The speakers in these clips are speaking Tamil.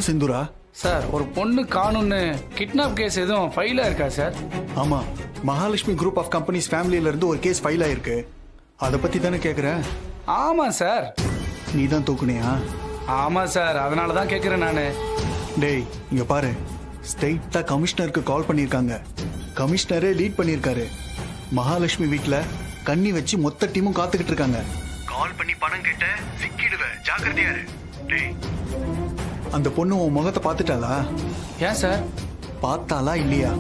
செந்தூரா? சார் ஒரு பொண்ணு காணும்னு கிட்னாப் கேஸ் எதுவும் ஃபைலா இருக்கா சார்? ஆமா, மகாலட்சுமி குரூப் ஆஃப் கம்பெனிஸ் ஃபேமிலியில இருந்து ஒரு கேஸ் ஃபைல் ஆயிருக்கு. அதை பத்தி தானே கேக்குறேன்? ஆமா சார். நீ தான் தூக்குனியா? ஆமா சார், அதனால தான் கேக்குறேன் நானு. டேய் இங்க பாரு, ஸ்ட்ரெயிட்டா கமிஷனருக்கு கால் பண்ணிருக்காங்க. கமிஷனரே லீட் பண்ணிருக்காரு. மகாலட்சுமி வீட்ல கண்ணி வச்சு மொத்த டீமும் காத்துக்கிட்டு இருக்காங்க. கால் பண்ணி பணம் கேட்ட சிக்கிடுவேன், ஜாக்கிரதையா இரு. டேய், அந்த பொண்ணு உன் முகத்தை பார்த்துட்டாளா? ஏன் சார்? பார்த்தாளா இல்லையா?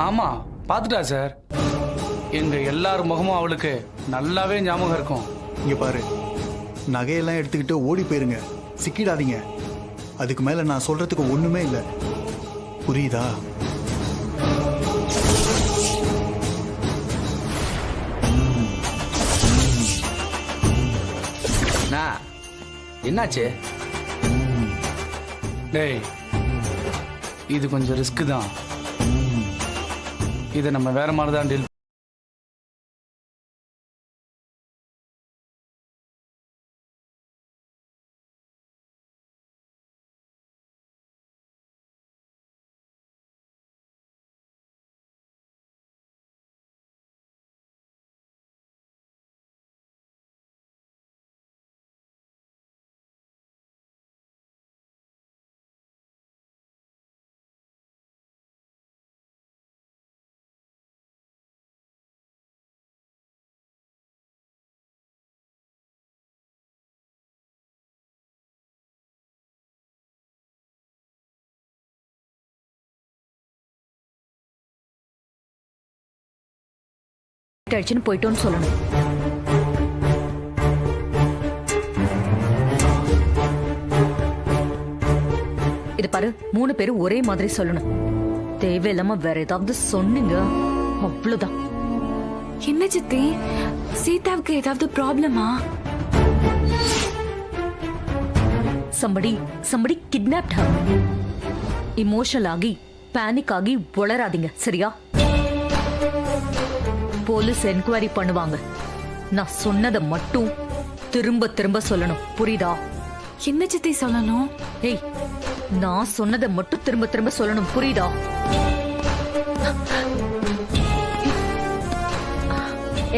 ஆமா பார்த்துட்டா சார். எங்க எல்லார் முகமும் அவளுக்கு நல்லாவே ஞாபகம் இருக்கும். இங்க பாரு, நகையெல்லாம் எடுத்துக்கிட்டு ஓடி போயிருங்க, சிக்கிடாதீங்க. அதுக்கு மேல நான் சொல்றதுக்கு ஒண்ணுமே இல்லை, புரியுதா? என்னாச்சு? டேய் இது கொஞ்சம் ரிஸ்க் தான். இதை நம்ம வேற மாதிரி தான் டீல். அடிச்சுன்னு போயிட்டோன்னு சொல்லணும். இது பாரு, 3 பேரும் ஒரே மாதிரி சொல்லணும். தேவையில்லாம வேற ஏதாவது சொன்னீங்க அவ்வளவுதான். என்ன சித்தி, சீதாவுக்கு ஏதாவது ப்ராப்ளமா? somebody kidnapped her. இமோஷனல் ஆகி பேனிக் ஆகி வளராதீங்க, சரியா? போலீஸ் என்கொயரி பண்ணுவாங்க. நான் சொன்னதை மட்டும் திரும்ப திரும்ப சொல்லணும், புரியுதா? என்ன சித்தி சொல்லணும்? ஏய், நான் சொன்னதை மட்டும் திரும்ப திரும்ப சொல்லணும், புரியுதா?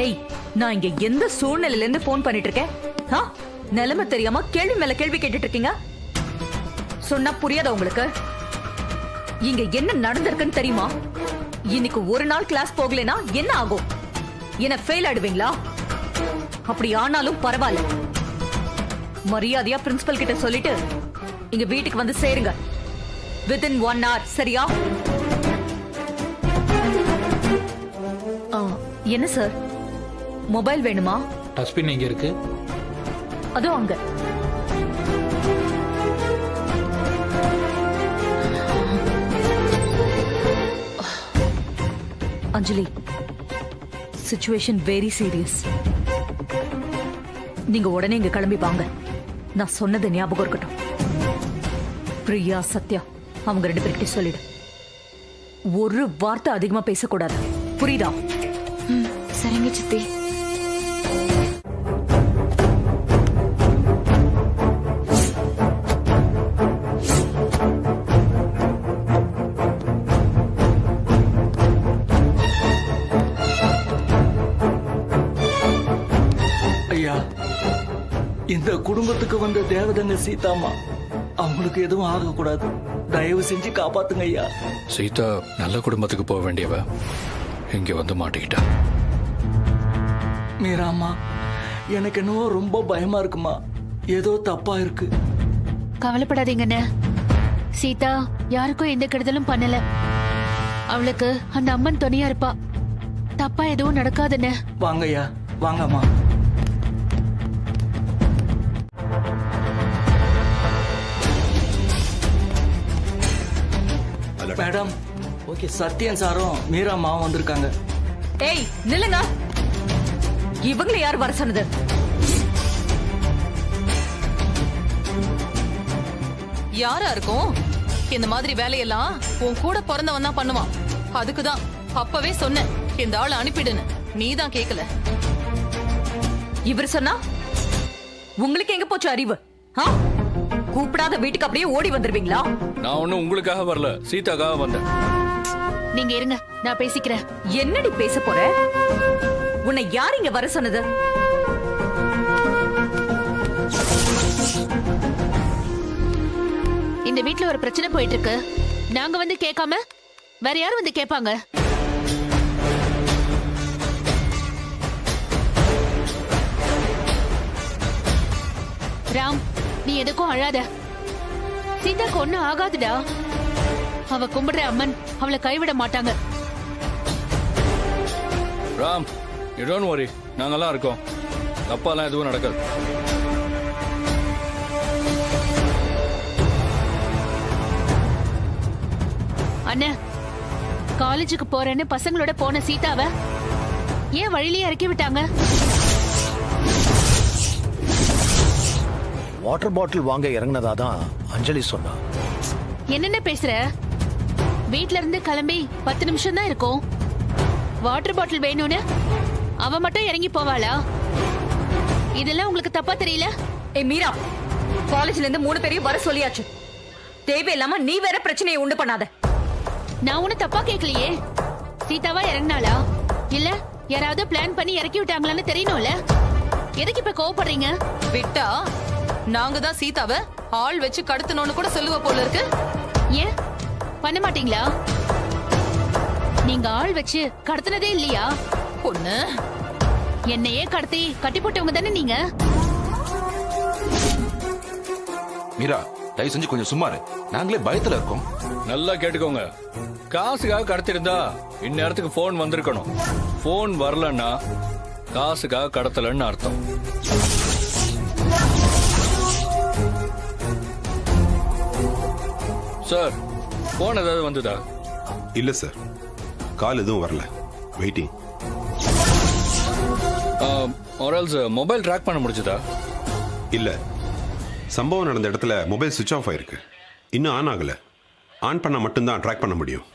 ஏய், நான் இங்க எந்த சூழ்நிலையில இருந்து போன் பண்ணிட்டு இருக்கேன்? நிலைமை தெரியாம கேள்வி மேல கேள்வி கேட்டுட்டு இருக்கீங்க. சொன்னா புரியாதா உங்களுக்கு? இங்க என்ன நடந்திருக்குன்னு தெரியுமா? இன்னைக்கு ஒரு நாள் கிளாஸ் போகலனா என்ன ஆகும்? என்ன ஃபெயில் ஆடுவீங்களா? அப்படி ஆனாலும் பரவாயில்ல, மரியாதையா பிரின்சிபல் கிட்ட சொல்லிட்டு இங்க வீட்டுக்கு வந்து சேருங்க. within 1 hour, சரியா? என்ன சார், மொபைல் வேணுமா? டஸ்ட்பின் எங்க இருக்கு? அதோ அங்க. அஞ்சலி, சிச்சுவேஷன் வெரி சீரியஸ். நீங்க உடனே இங்க கிளம்பி வாங்க. நான் சொன்னது ஞாபகம் இருக்கட்டும். பிரியா, சத்யா அவங்க 2 பேர்கிட்ட சொல்லிடு. ஒரு வார்த்தை அதிகமா பேசக்கூடாது, புரியுதா? சரிங்க சித்தி. இந்த குடும்பத்துக்கு வந்த தேவதங்க சீதாமா, அவங்களுக்கு எதுவும் ஆகக்கூடாது, தயவு செஞ்சு காப்பாத்துங்க ஐயா. சீதா நல்ல குடும்பத்துக்கு போக வேண்டியவ இங்க வந்து மாட்டிக்கிட்டா. மீராமா, எனக்கு என்னவோ ரொம்ப பயமா இருக்குமா, ஏதோ தப்பா இருக்கு. கவலைப்படாதீங்கண்ணே, சீதா யாருக்கும் எந்த கெடுதலும் பண்ணல. அவளுக்கு அந்த அம்மன் துணையா இருப்பா. தப்பா எதுவும் நடக்காதுண்ணே. வாங்கய்யா, வாங்கம்மா. மேடம், ஓகே, சத்யன் சாரும் மீராமாவும் வந்திருக்காங்க. ஏய் நில்லுங்க, இவங்களை யார் வர சொன்னது? யாரா இருக்கும்? இந்த மாதிரி வேலையெல்லாம் உன் கூட பிறந்தவன் தான் பண்ணுவான். அதுக்குதான் அப்பவே சொன்னேன் இந்த ஆளை அனுப்பிடுன்னு. நீதான் கேக்கல. இவர் சொன்னா உங்களுக்கு எங்க போச்சு அறிவு? ஆ? கூப்பிடாத வீட்டுக்கு அப்படியே ஓடி வந்துருவீங்களா? நான் ஒன்னும் உங்களுக்காக வரல, சீதாக்காக வந்தேன். நீங்க இருங்க, நான் பேசிக்கிறேன். என்னடி பேச போற? உன்னை யார் இங்க வர சொன்னது? இந்த வீட்ல ஒரு பிரச்சனை போயிட்டு இருக்கு. நாங்க வந்து கேட்காம வேற யாரும் வந்து கேட்பாங்க? ராம், நீ எதுக்கும் அழாத. சீதாக்கு ஒண்ணும் ஆகாதுடா. அவ கும்பிடுற அம்மன் அவளை கைவிட மாட்டாங்க. ராம், யூ டோன்ட் வரி, நாங்கெல்லாம் இருக்கோம். தப்பாலாம் எதுவும் நடக்காது. அண்ணா, காலேஜுக்கு போறேன்னு பசங்களோட போன சீதாவை ஏன் வழியிலேயே இறக்கி விட்டாங்க? வாட்டர் பாட்டில் வாங்க இறங்கினதா தான் அஞ்சலி சொன்னா. என்னென்ன பேசுற? வீட்ல இருந்து கிளம்பி 10 நிமிஷம் தான் இருக்கும். வாட்டர் பாட்டில் வேணும்னு அவ மட்டும் இறங்கி போவாளா? இதெல்லாம் உங்களுக்கு தப்பா தெரியல? ஏ மீரா, காலேஜ்ல இருந்து 3 பேரையும் வர சொல்லியாச்சு. தேவையில்லாம நீ வேற பிரச்சனையை உண்டு பண்ணாத. நான் ஒண்ணு தப்பா கேட்கலையே. சீதாவா இறங்கினாளா இல்ல யாராவது பிளான் பண்ணி இறக்கி விட்டாங்களான்னு தெரியணும்ல. எதுக்கு இப்ப கோவப்படுறீங்க? விட்டா நாங்க தான் சீதாவை ஆள் வச்சு கடத்தணும்னு கூட சொல்லுவ போல இருக்கு. ஏன் பண்ண மாட்டீங்களா? நீங்க ஆள் வச்சு கடத்தினதே இல்லையா? பொண்ணு, என்னையே கடத்தி கட்டி போட்டவங்க தானே நீங்க. மீரா, தயவு செஞ்சு கொஞ்சம் சும்மாரு. நாங்களே பயத்துல இருக்கோம். நல்லா கேட்டுக்கோங்க. காசுக்காக கடத்திருந்தா இந்நேரத்துக்கு போன் வந்திருக்கணும். போன் வரலன்னா காசுக்காக கடத்தலன்னு அர்த்தம். சார், போன் ஏதாவது வந்ததா? இல்ல சார், கால் எதுவும் வரல. வெயிட்டிங். மொபைல் ட்ராக் பண்ண முடிஞ்சதா? இல்ல, சம்பவம் நடந்த இடத்துல மொபைல் சுவிட்ச் ஆஃப் ஆயிருக்கு. இன்னும் ஆன் ஆகல. ஆன் பண்ணா மட்டும்தான் ட்ராக் பண்ண முடியும்.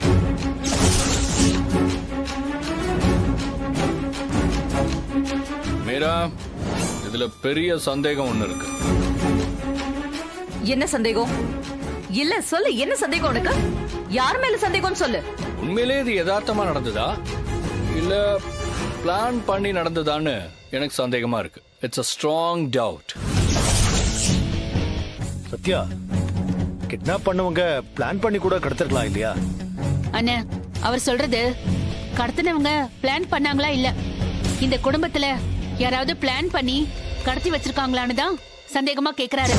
மீரா, இதுல பெரிய சந்தேகம் ஒண்ணு இருக்கு. என்ன சந்தேகம்? இல்ல சொல்லு, என்ன சந்தேகம் உனக்கு? யார் மேல சந்தேகம் சொல்லு. உண்மையிலே இது யதார்த்தமா நடந்ததா இல்ல பிளான் பண்ணி நடந்ததான்னு எனக்கு சந்தேகமா இருக்கு. It's a strong doubt. Sathya, kidnap பண்ணவங்க பிளான் பண்ணி கூட கடத்திருக்கலாம் இல்லையா? அண்ணா, அவர் சொல்றது கடத்தினவங்க பிளான் பண்ணாங்களா இல்ல இந்த குடும்பத்துல யாராவது பிளான் பண்ணி கடத்தி வச்சிருக்காங்களான்னு தான் சந்தேகமா கேக்குறாரு.